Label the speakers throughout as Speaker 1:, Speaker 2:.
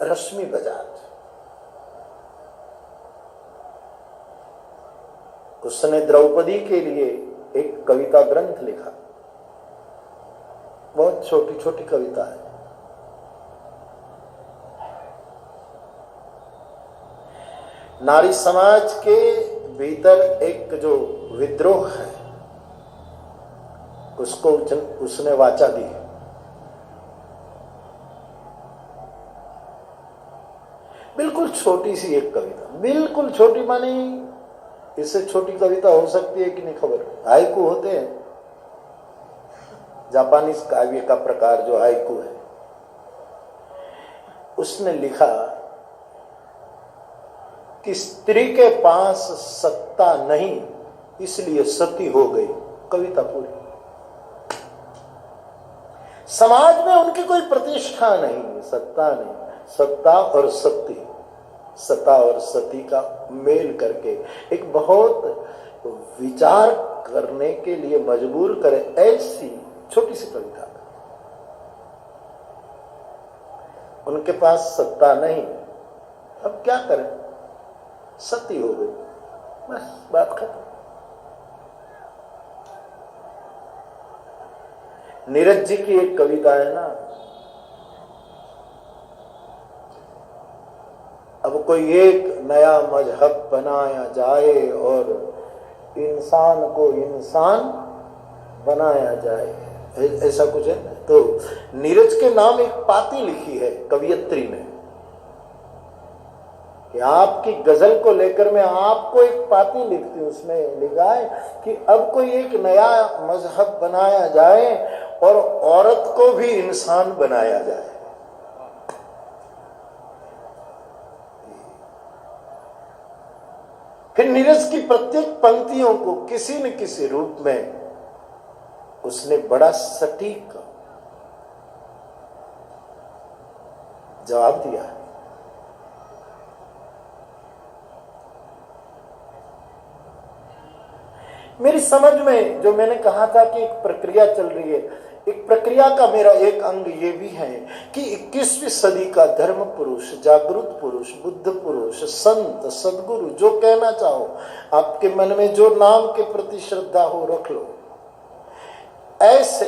Speaker 1: रश्मि बजाज, उसने द्रौपदी के लिए एक कविता ग्रंथ लिखा, बहुत छोटी छोटी कविता है। नारी समाज के भीतर एक जो विद्रोह है उसको उसने वाचा दी है। बिल्कुल छोटी सी एक कविता, बिल्कुल छोटी, माने इससे छोटी कविता हो सकती है कि नहीं खबर। हाइकू होते हैं, जापानीज काव्य का प्रकार जो हाइकू है, उसने लिखा कि स्त्री के पास सत्ता नहीं इसलिए सती हो गई। कविता पूरी। समाज में उनकी कोई प्रतिष्ठा नहीं, सत्ता नहीं, सत्ता और सती, सत्ता और सती का मेल करके एक बहुत विचार करने के लिए मजबूर करे ऐसी छोटी सी कविता। उनके पास सत्ता नहीं, अब क्या करें, सती हो गई, बस बात खत्म। नीरज जी की एक कविता है ना, अब कोई एक नया मजहब बनाया जाए और इंसान को इंसान बनाया जाए, ऐसा कुछ है। तो नीरज के नाम एक पाती लिखी है कवियत्री ने कि आपकी गजल को लेकर मैं आपको एक पाती लिखती हूं। उसमें लिखा है कि अब कोई एक नया मजहब बनाया जाए और औरत को भी इंसान बनाया जाए। फिर नीरज की प्रत्येक पंक्तियों को किसी न किसी रूप में उसने बड़ा सटीक जवाब दिया है। मेरी समझ में जो मैंने कहा था कि एक प्रक्रिया चल रही है, एक प्रक्रिया का मेरा एक अंग ये भी है कि 21वीं सदी का धर्म पुरुष, जागृत पुरुष, बुद्ध पुरुष, संत, सदगुरु, जो कहना चाहो, आपके मन में जो नाम के प्रति श्रद्धा हो रख लो, ऐसे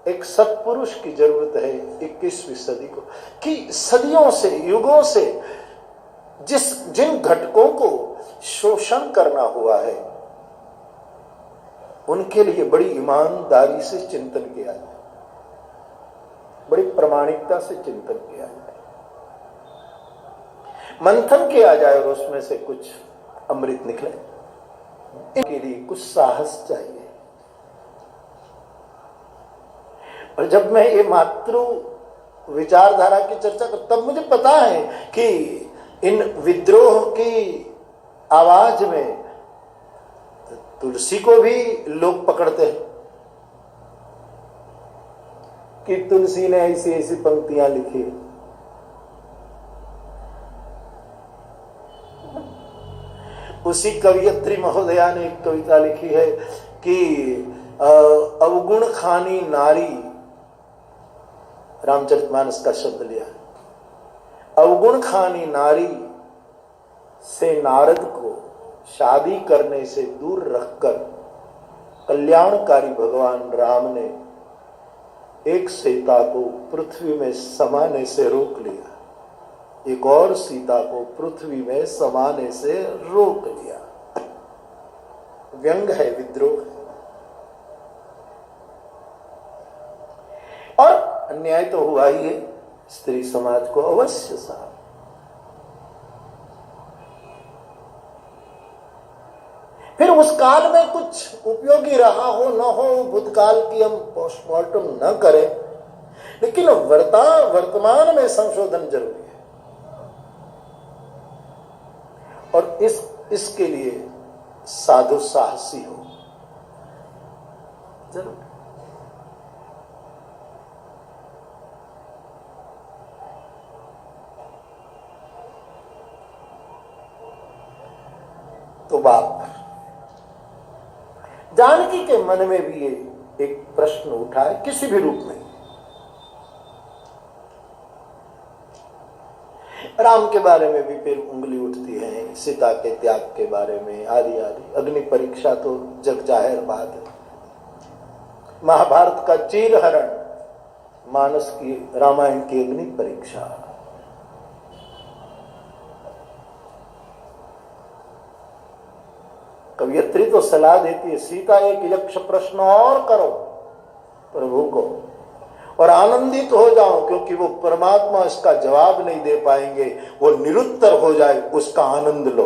Speaker 1: एक सत्पुरुष की जरूरत है 21वीं सदी को, कि सदियों से, युगों से जिन घटकों को शोषण करना हुआ है उनके लिए बड़ी ईमानदारी से चिंतन किया जाए, बड़ी प्रामाणिकता से चिंतन किया जाए, मंथन किया जाए और उसमें से कुछ अमृत निकले। इनके लिए कुछ साहस चाहिए। और जब मैं ये मातृ विचारधारा की चर्चा करता, तब मुझे पता है कि इन विद्रोह की आवाज में तुलसी को भी लोग पकड़ते हैं कि तुलसी ने ऐसी ऐसी पंक्तियां लिखी। उसी कवियत्री महोदया ने एक कविता लिखी है कि अवगुण खानी नारी, रामचरितमानस का शब्द लिया, अवगुण खानी नारी से नारद को शादी करने से दूर रखकर कल्याणकारी भगवान राम ने एक सीता को पृथ्वी में समाने से रोक लिया, एक और सीता को पृथ्वी में समाने से रोक लिया। व्यंग है, विद्रोह है। और अन्याय तो हुआ ही है, स्त्री समाज को अवश्य सहा। फिर उस काल में कुछ उपयोगी रहा हो न हो, भूतकाल की हम पोस्टमार्टम न करें, लेकिन वर्तमान में संशोधन जरूरी है। और इसके लिए साधु साहसी हो जरूर। तो बाप जानकी के मन में भी ये एक प्रश्न उठा है, किसी भी रूप में राम के बारे में भी फिर उंगली उठती है, सीता के त्याग के बारे में, आदि आदि। अग्नि परीक्षा तो जग जाहिर बात है। महाभारत का चीरहरण, मानस की, रामायण की अग्नि परीक्षा। कवियत्री तो सलाह देती है, सीता एक यक्ष प्रश्न और करो प्रभु को और आनंदित हो जाओ, क्योंकि वो परमात्मा इसका जवाब नहीं दे पाएंगे, वो निरुत्तर हो जाए, उसका आनंद लो।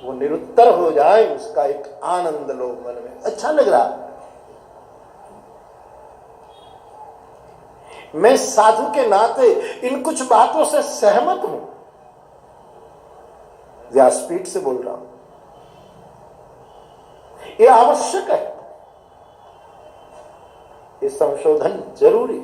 Speaker 1: वो निरुत्तर हो जाए, उसका एक आनंद लो। मन में अच्छा लग रहा। मैं साधु के नाते इन कुछ बातों से सहमत हूं, व्यासपीठ से बोल रहा हूं। ये आवश्यक है, ये संशोधन जरूरी।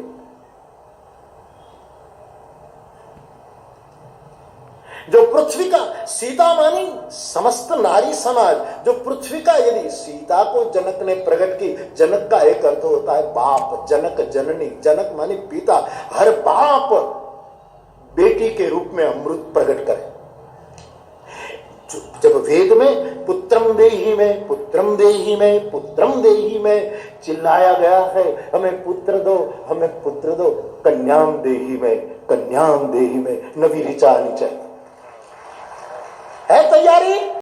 Speaker 1: जो पृथ्वी का, सीता मानी समस्त नारी समाज, जो पृथ्वी का, यदि सीता को जनक ने प्रकट की, जनक का एक अर्थ होता है बाप, जनक जननी, जनक मानी पिता। हर बाप बेटी के रूप में अमृत प्रकट करे। जब वेद में पुत्रम देहि में, पुत्रम देहि में, पुत्रम देहि में चिल्लाया गया है, हमें पुत्र दो, हमें पुत्र दो, कन्याम देहि में, कन्याम देहि में नवी ऋचा नीचे है तैयारी।